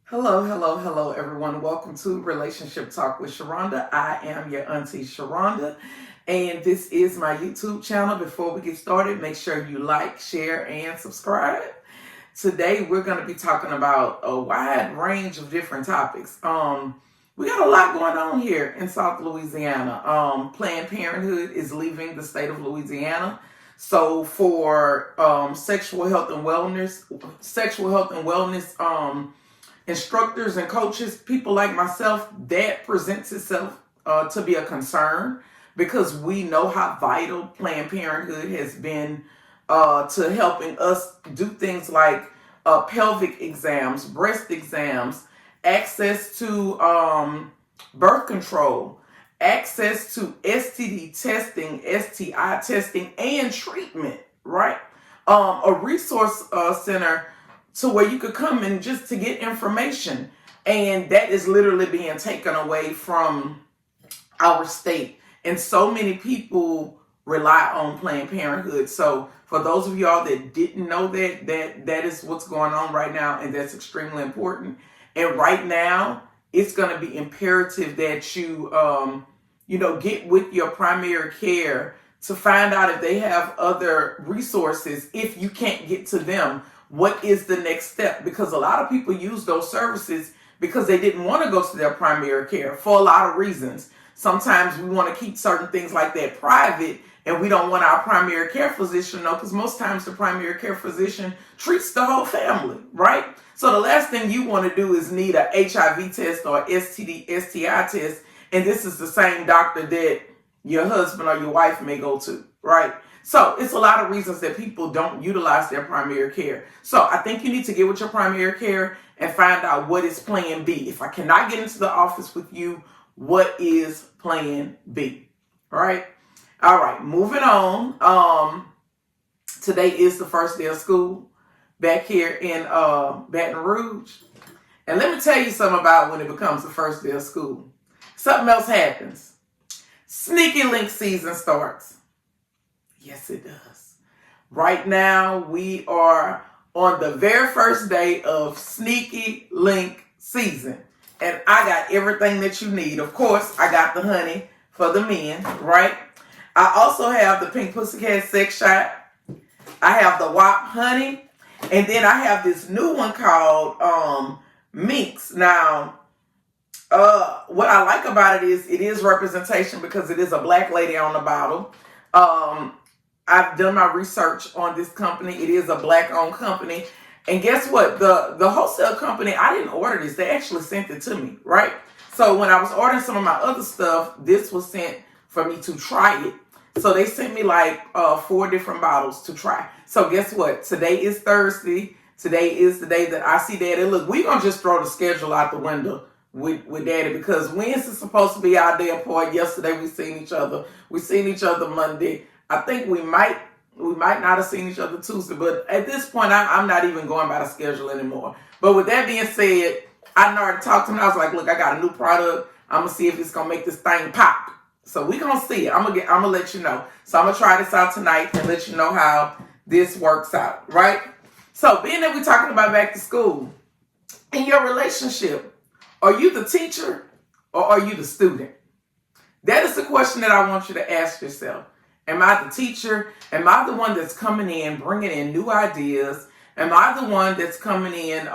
Hello, everyone. Welcome to Relationship Talk with Sharonda. I am your auntie Sharonda, and this is my YouTube channel. Before we get started, make sure you like, share, and subscribe. Today, we're going to be talking about a wide range of different topics. We got a lot going on here in South Louisiana. Planned Parenthood is leaving the state of Louisiana. So for sexual health and wellness instructors and coaches, people like myself, that presents itself to be a concern because we know how vital Planned Parenthood has been to helping us do things like pelvic exams, breast exams, access to birth control, access to STD testing, STI testing, and treatment, right? A resource center to where you could come and just to get information. And that is literally being taken away from our state. And so many people rely on Planned Parenthood. So for those of y'all that didn't know that is what's going on right now, and that's extremely important. And right now, it's going to be imperative that you get with your primary care to find out if they have other resources. If you can't get to them, what is the next step? Because a lot of people use those services because they didn't want to go to their primary care for a lot of reasons. Sometimes we want to keep certain things like that private, and we don't want our primary care physician to know, because most times the primary care physician treats the whole family, right? So the last thing you want to do is need a HIV test or STD, STI test, and this is the same doctor that your husband or your wife may go to, right? So it's a lot of reasons that people don't utilize their primary care. So I think you need to get with your primary care and find out what is plan B. If I cannot get into the office with you, what is plan B? All right. All right. Moving on. Today is the first day of school back here in Baton Rouge. And let me tell you something about when it becomes the first day of school. Something else happens. Sneaky link season starts. Yes, it does. Right now, we are on the very first day of Sneaky Link season. And I got everything that you need. Of course, I got the honey for the men, right? I also have the Pink Pussycat Sex Shot. I have the WAP honey. And then I have this new one called Minx. Now, what I like about it is representation because it is a black lady on the bottle. I've done my research on this company. It is a black-owned company. And guess what? The wholesale company, I didn't order this. They actually sent it to me, right? So when I was ordering some of my other stuff, this was sent for me to try it. So they sent me like 4 different bottles to try. So guess what? Today is Thursday. Today is the day that I see Daddy. Look, we're going to just throw the schedule out the window with Daddy, because Wednesday's supposed to be our day apart. Yesterday we seen each other. We seen each other Monday. I think we might not have seen each other Tuesday, but at this point, I'm not even going by the schedule anymore. But with that being said, I already talked to him. I was like, look, I got a new product. I'm gonna see if it's gonna make this thing pop. So we gonna see it. I'm gonna let you know. So I'm gonna try this out tonight and let you know how this works out, right? So being that we're talking about back to school, in your relationship, are you the teacher or are you the student? That is the question that I want you to ask yourself. Am I the teacher? Am I the one that's coming in, bringing in new ideas? Am I the one that's coming in,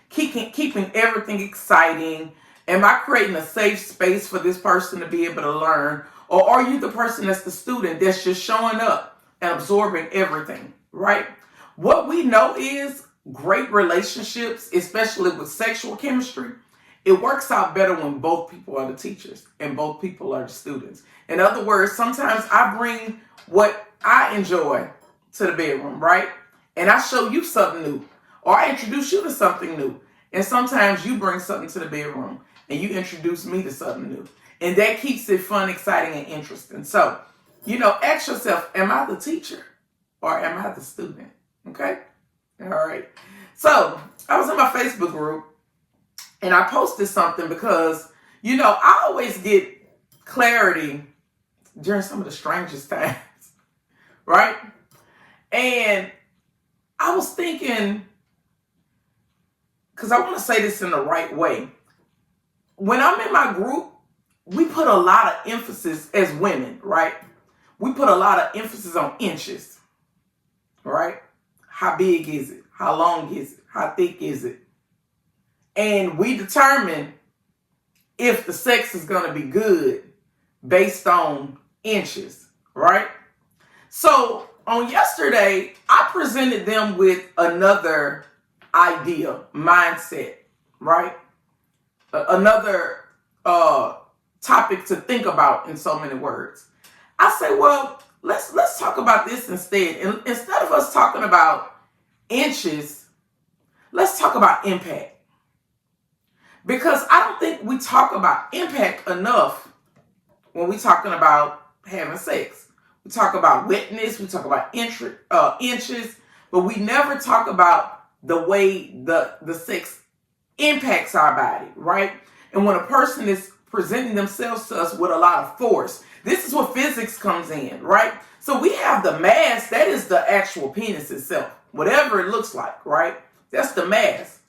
keeping everything exciting? Am I creating a safe space for this person to be able to learn? Or are you the person that's the student that's just showing up and absorbing everything, right? What we know is great relationships, especially with sexual chemistry, it works out better when both people are the teachers and both people are the students. In other words, sometimes I bring what I enjoy to the bedroom, right? And I show you something new, or I introduce you to something new. And sometimes you bring something to the bedroom and you introduce me to something new. And that keeps it fun, exciting, and interesting. So, ask yourself, am I the teacher or am I the student? Okay? All right. So, I was in my Facebook group and I posted something because, I always get clarity during some of the strangest times, right? And I was thinking, because I want to say this in the right way. When I'm in my group, we put a lot of emphasis as women, right? We put a lot of emphasis on inches, right? How big is it? How long is it? How thick is it? And we determine if the sex is going to be good based on inches, right? So on yesterday, I presented them with another idea, mindset, right? Another topic to think about in so many words. I say, well, let's talk about this instead. And instead of us talking about inches, let's talk about impact. Because I don't think we talk about impact enough when we're talking about having sex. We talk about wetness, we talk about inches, but we never talk about the way the sex impacts our body, right? And when a person is presenting themselves to us with a lot of force, this is where physics comes in, right? So we have the mass, that is the actual penis itself, whatever it looks like, right? That's the mass.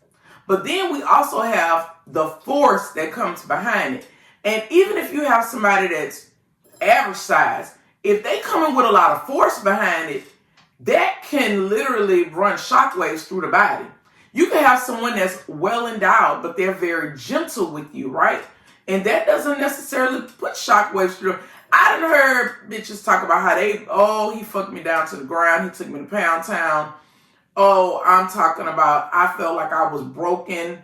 But then we also have the force that comes behind it. And even if you have somebody that's average size, if they come in with a lot of force behind it, that can literally run shockwaves through the body. You can have someone that's well endowed, but they're very gentle with you, right? And that doesn't necessarily put shockwaves through. I done heard bitches talk about how he fucked me down to the ground. He took me to Pound Town. Oh, I'm talking about, I felt like I was broken.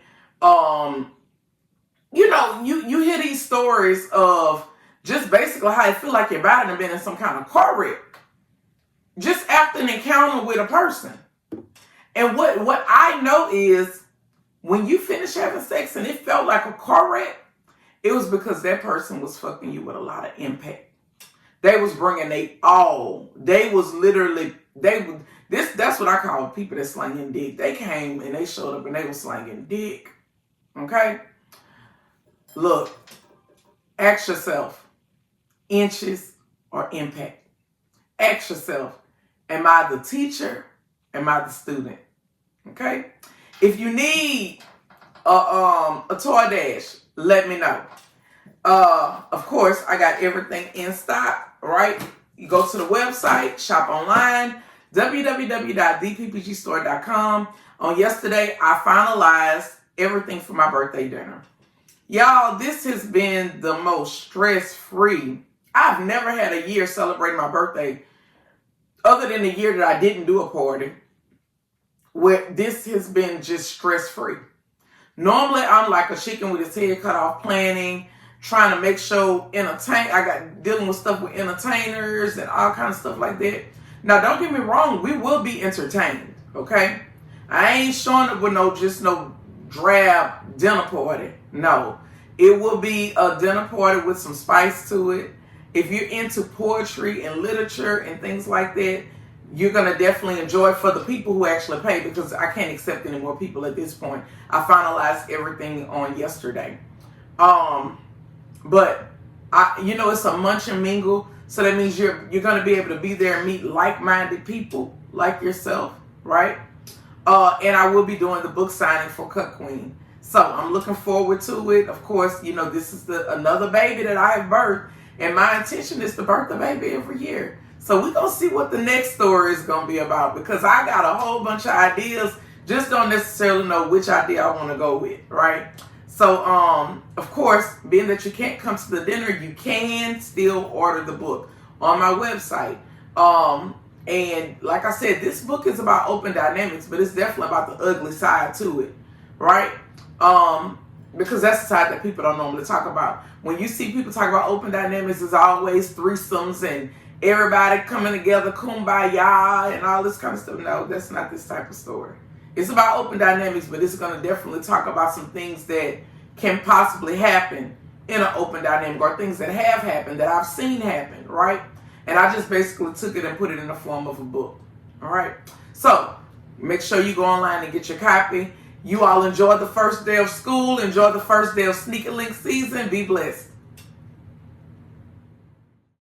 You hear these stories of just basically how you feel like your body had been in some kind of car wreck just after an encounter with a person. And what I know is when you finish having sex and it felt like a car wreck, it was because that person was fucking you with a lot of impact. They was bringing they all. They was literally, that's what I call people that slanging dick. They came and they showed up and they was slanging dick. Okay? Look, ask yourself, inches or impact? Ask yourself, am I the teacher? Am I the student? Okay? If you need a toy dash, let me know. Of course, I got everything in stock, right? You go to the website, shop online, www.dppgstore.com. On yesterday, I finalized everything for my birthday dinner. Y'all, this has been the most stress-free. I've never had a year celebrating my birthday other than the year that I didn't do a party, where this has been just stress-free. Normally, I'm like a chicken with his head cut off, planning, trying to make sure I got dealing with stuff with entertainers and all kinds of stuff like that. Now, don't get me wrong, we will be entertained, okay? I ain't showing up with no drab dinner party. No, it will be a dinner party with some spice to it. If you're into poetry and literature and things like that, you're going to definitely enjoy it for the people who actually pay, because I can't accept any more people at this point. I finalized everything on yesterday. But it's a munch and mingle. So that means you're going to be able to be there and meet like-minded people like yourself, right? And I will be doing the book signing for Cut Queen. So I'm looking forward to it. Of course, this is another baby that I have birthed. And my intention is to birth a baby every year. So we're going to see what the next story is going to be about, because I got a whole bunch of ideas. Just don't necessarily know which idea I want to go with, right? So, of course, being that you can't come to the dinner, you can still order the book on my website. And like I said, this book is about open dynamics, but it's definitely about the ugly side to it, right? Because that's the side that people don't normally talk about. When you see people talk about open dynamics, there's always threesomes and everybody coming together, kumbaya, and all this kind of stuff. No, that's not this type of story. It's about open dynamics, but it's going to definitely talk about some things that can possibly happen in an open dynamic, or things that have happened that I've seen happen, right? And I just basically took it and put it in the form of a book, all right? So make sure you go online and get your copy. You all enjoy the first day of school. Enjoy the first day of Sneaker Link season. Be blessed.